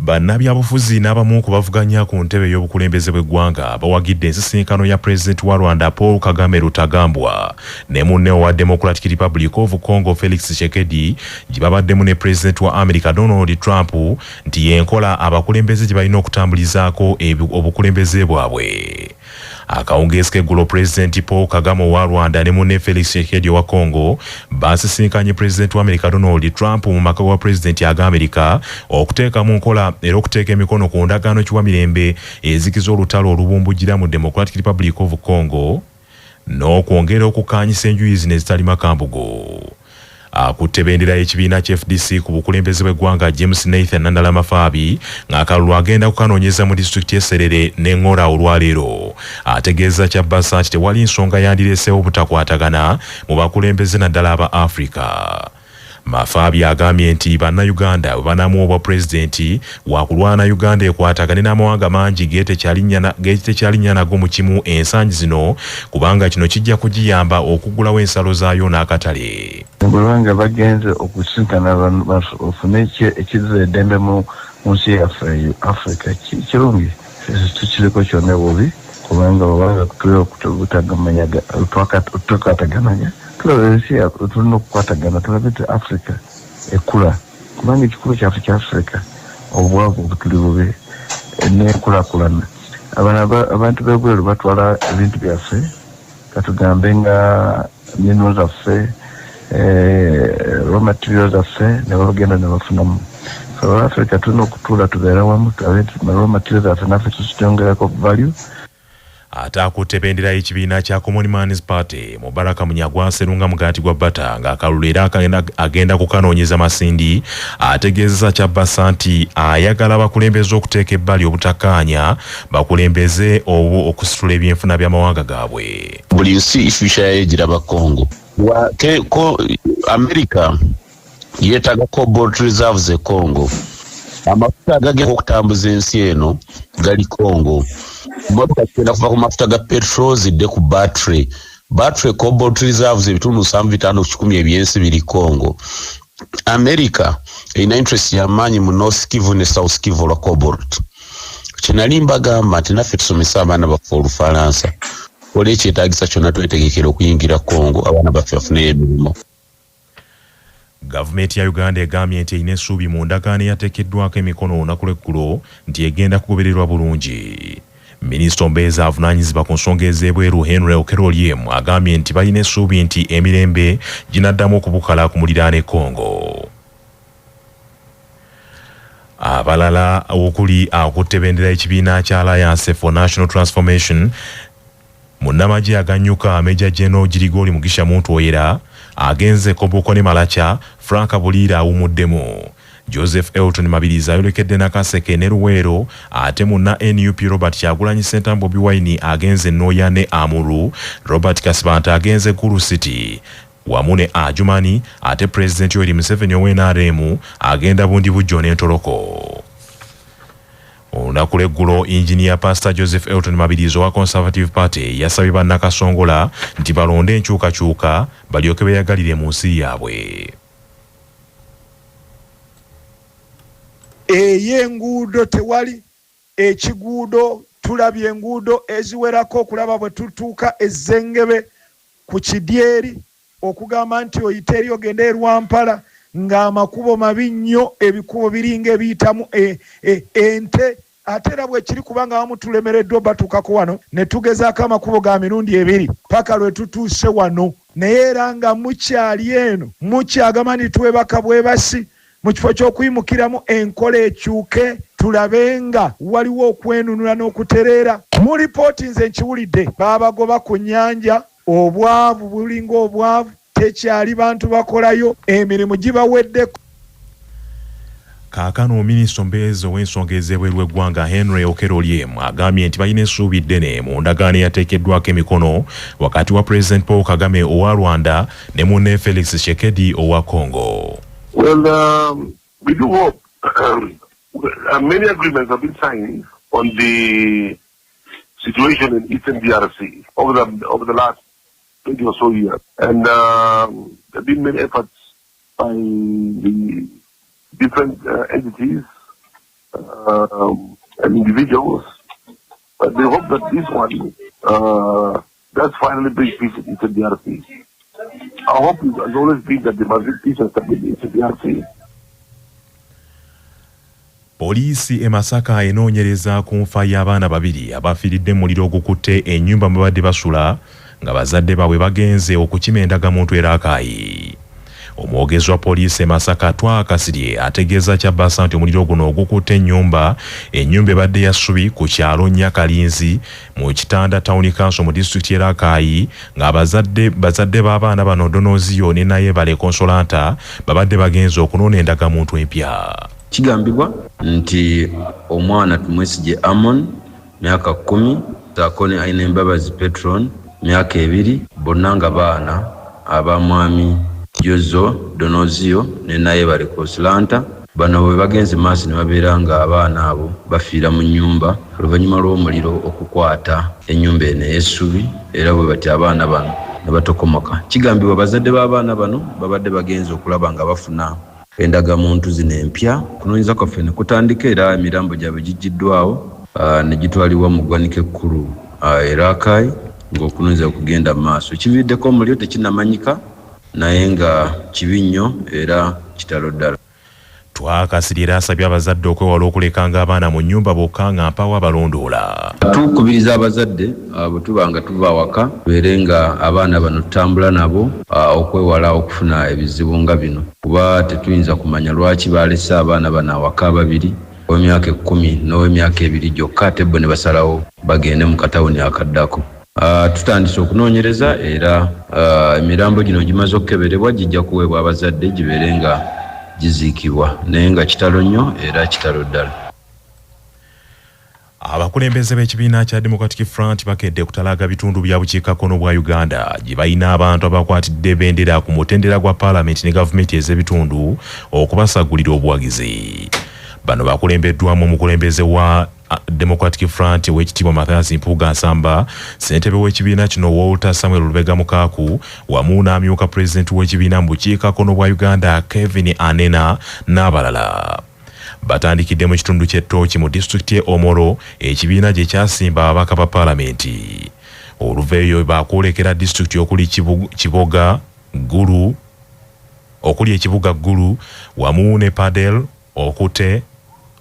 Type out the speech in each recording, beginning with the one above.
Bannabyabufuzi n'abamu ku bavuganya ku ntebe y'obukulembeze bw'eggwanga bawagidde ensisinkano ya Pulezidenti wa Rwanda Paul Kagame Rutagambwa ne munne wa Democratic Republic of Congo Felix Tshisekedi gye babaddemu ne Pulezidenti wa America Donald Trump nti yenkola abakulembeze gye balina okutambulizaako obukulembeze bwabwe. Akawungeezi k'eggulo Pulezidenti Paul Kagame wa Rwanda ne munne Felix Tshisekedi wa Congo basisinkanye Pulezidenti wa America Donald Trump mu maka wa Pulezidenti aga America okuteeka mu nkola era okuteeka emikono ku ndagaano kiwamirembe ezikiza olutalo olubumbujjira mu Democratic Republic of Congo n'okwongera okukaanyisa enjuyi zino ezitali makambugo. Akutte bendera y'ekibiina kya FDC ku bukulembeze bw'eggwanga James Nathan Nandala Mafaabi ng'akalulu agenda kukanoonyeza mu disitulikiti y'Esserere n'Engora olwaleero. Ategeeza Kyabassa nti tewali nsonga yandireeseewo obutakwatagana mu bakulembeze naddala aba Africa. Mafaabi agambye nti bannayuganda bwe banaamuwa obwa pulezidenti waakulwana Uganda ekwatagane n'amawanga mangi getekyalinya nago mu kimu ensangi zino kubanga kino kijja kugiyamba okuggulawo ensalo zaayo n'akatale. Bwebanga bagenze okusinkana bafune ekizza eddembe mu nsi yaffe Africa kirungi tukiriko kyonna bubi kubanga bwebanga twakatagananya tulabesiya tulina okukwatagana tulabete Africa ekula kubanga ekikulu kyaffe kya Africa obwavu butuli bubi n'enkulaakulana. Abantu b'ebweru batwala ebintu byaffe katugambe nga minerals zaffe raw materials zaffe ne bagenda ne bafunamu. Africa tulina okutuula tubeera wamu raw materials zaffe naffe tuzityongerako value. Atakutte bendera y'ekibiina kya Common Man's Party Mubaraka Munyagwa Serunga Mugati gwa Bata ng'akalulu era agenda kukanoonyeza masindi ategeeza Kyabassa nti ayagala bakulembeze okuteeka ebbali obutakkaanya bakulembeze obwo okusitula ebyenfuna by'amawanga gaabwe. Buli nsi ifisha yegiraba Congo America yeetaaga cobalt reserves e Congo. Amafuta agagenda okutambuza ensi eno gali Congo. Motoka kigenda kuva ku mafuta ga petrol zidde ku battery cobalt reserves ebitundu 7.5 ebyensi biri Congo. America erina interest y'amaanyi mu North Kivu ne South Kivu lwa cobalt. Kinali mbagamba nti naffe tusomesa abaana baffe Olufalansa olwo ekyetaagisa kyonna twetegekera okuyingira Congo abaana baffe bafuneyo emirimu. Gavumenti ya Uganda egambye nti erina essuubi mu ndagaano eyateekeddwako emikono olunaku lw'eggulo nti egenda kugobererwa bulungi. Minisita omubeezi avunaanyizibwa ku nsonga ez'ebweru Henry Okellolyem agambye nti balina essuubi nti emirembe ginaddamu okubukala ku muliraano e Congo. Abalala okuli akutte bendera y'ekibiina kya Alliance for National Transformation munnamagye aganyuka Major General Girigori Mugisha Muntu-Oyera agenze Koboko ne Malacha Frank Buliira awumuddemu. Joseph Elton Mabiriza ayolekedde Nakaseke ne Luweero ate munna NUP Robert Kyagulanyi Ssentamu Bobi Wine agenze Noya ne Amuru, Robert Kasibanta agenze Gulu City wamu ne Ajumani ate President Yoweri Museveni ow'NRM agenda Bundi Bujjo n'Entoloko. Olunaku lw'eggulo Engineer Pastor Joseph Elton Mabiriza wa Conservative Party yasabye bannakasongola nti balonde enkyukakyuka balyoke beeyagalire mu nsi yaabwe. Ey'enguudo tewali ekiguudo tulabye enguudo eziwerako okulaba bwe tutuuka ezzengebe ku Kidyeri okugamba nti oyite eri ogende e Rwampala ng'amakubo mabi nnyo ebikubo biringa ebiyitamu ente ate era bwe kiri kubanga wamu tulemereddwa batuukako wano ne tugezaako amakubo ga mirundi ebiri paka lwe tutuuse wano naye era nga mukyali eno mukyagamba nti twebaka bwebasi mu kifo ky'okuyimukiramu enkola ekyuke tulabe nga waliwo okwenunula n'okutereera. Mu lipooti nze nkiwulidde baabagoba ku nnyanja obwavu bulinga obwavu tekyali bantu bakolayo emirimu gibaweddeko. Kaakano minisita omubeezi ow'ensonga ez'ebweru w'eggwanga Henry Okellolyem agambye nti balina essuubi ddene mu ndagaano eyateekeddwako emikono wakati wa President Paul Kagame owa Rwanda ne munne Felix Tshisekedi owa Congo. Well, we do hope. Many agreements have been signed on the situation in Eastern DRC over the last 20 or so years. And there have been many efforts by the different entities and individuals. But they hope that this one does finally bring peace in Eastern DRC. Our hope has always been that there must be peace and stability in Eastern DRC. Poliisi e Masaka enoonyereza ku nfa y'abaana babiri abafiiridde mu muliro ogukutte ennyumba mwe badde basula nga bazadde baabwe bagenze okukima endagamuntu era Akaayi. Omwogezi wa poliisi e Masaka Twakasirye ategeeza Kyabasa nti omuliro guno ogukutte ennyumba ebadde ya ssubi ku kyalo Nyakalinzi mu Kitanda Town Council mu disitulikiti era Akaayi nga bazadde b'abaana bano Donoziyo ne Nayebale Consolata babadde bagenze okunoona endagamuntu empya. Kigambibwa nti omwana Tumwesige Amon myaka 10, Takone Aine Mbabazi Petron myaka 2, bonna nga baana abamwami Jozo Donozio ne Nayebale Consolata. Bano bwe bagenze maaso ne babeera nga abaana abo bafiira mu nnyumba oluvannyuma lw'omuliro okukwata ennyumba eno ey'essubi era bwe bati abaana bano ne batokomoka. Kigambibwa bazadde b'abaana bano babadde bagenze okulaba nga bafuna endagamuntu zino empya. Kunoonyeza kwaffe ne kutandika era emirambo gyabwe gijjiddwawo ne gitwalibwa mu ggwanika ekkulu era Akaayi ng'okunoonyeza okugenda mu maaso. Kiviiriddeko omuliro tekinnamanyika naye nga kibi nnyo era kitalo ddala. Twakasirye asabye abazadde okwewala okulekanga abaana mu nnyumba bokka nga mpawo abalondoola. Tukubiriza abazadde bwe tuba nga tuva awaka tubeere nga abaana bano tutambula nabo okwewala okufuna ebizibu nga bino, kuba tetuyinza kumanya lwaki balese abaana bano awaka babiri, ow'emyaka 10 n'ow'emyaka 2 gyokka ate bo ne basalawo bagende mu katawuni akaddako. Tutandise okunoonyereza era emirambo gino gimaze okukeberebwa gijja kuweebwa abazadde gibeere nga giziikibwa naye nga kitalo nnyo era kitalo ddala. Abakulembeze b'ekibiina kya Democratic Front bakedde kutalaaga bitundu bya bukiikakkono bwa Uganda gye balina abantu abakwatidde bendera ku mutendera gwa Paalamenti ne gavumenti ez'ebitundu okubasagulira obuwagizi. Bano bakulembeddwamu omukulembeze wa Democratic Front w'ekitiibwa Mathias Mpuuga Nsamba, ssentebe w'ekibiina kino Walter Samuel Lubega Mukaaku wamu n'amyuka pulezidenti w'ekibiina mu bukiikakkono bwa Uganda Kevin Anena n'abalala. Batandikidde mu kitundu ky'Ettooki mu disitulikiti y'e Omoro ekibiina gye kyasimba ababaka ba Paalamenti. Oluveeyo baakwolekera disitulikiti okuli Kiboga Gulu ekibuga Gulu wamu ne Padel, Okute,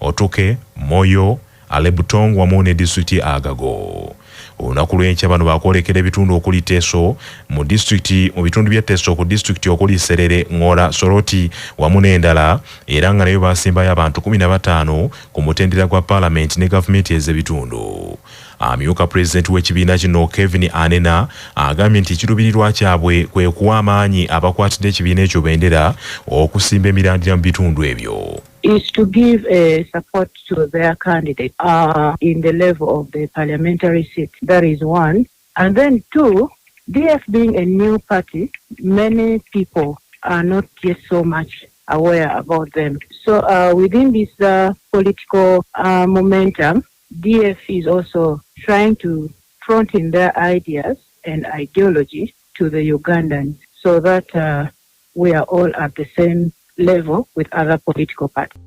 Otuke, Moyo, Alebutong wamu ne disitulikiti Agago. Olunaku lw'enkya bano baakwolekera ebitundu okuli Teso mu bitundu by'e Teso ku disitulikiti okuli Serere, Ngora, Soroti wamu n'endala era nga nayo baasimbayo abantu 15 ku mutendera gwa Paalamenti ne gavumenti ez'ebitundu. Amyuka pulezidenti w'ekibiina kino Kevin Anena agambye nti ekiruubirirwa kyabwe kwe kuwa amaanyi abakwatidde ekibiina ekyo bendera okusimba emirandira mu bitundu ebyo. Is to give support to their candidate in the level of the parliamentary seat. That is one. And then two, DF being a new party, many people are not yet so much aware about them. So within this political momentum, DF is also trying to front in their ideas and ideology to the Ugandans so that we are all at the same level with other political parties.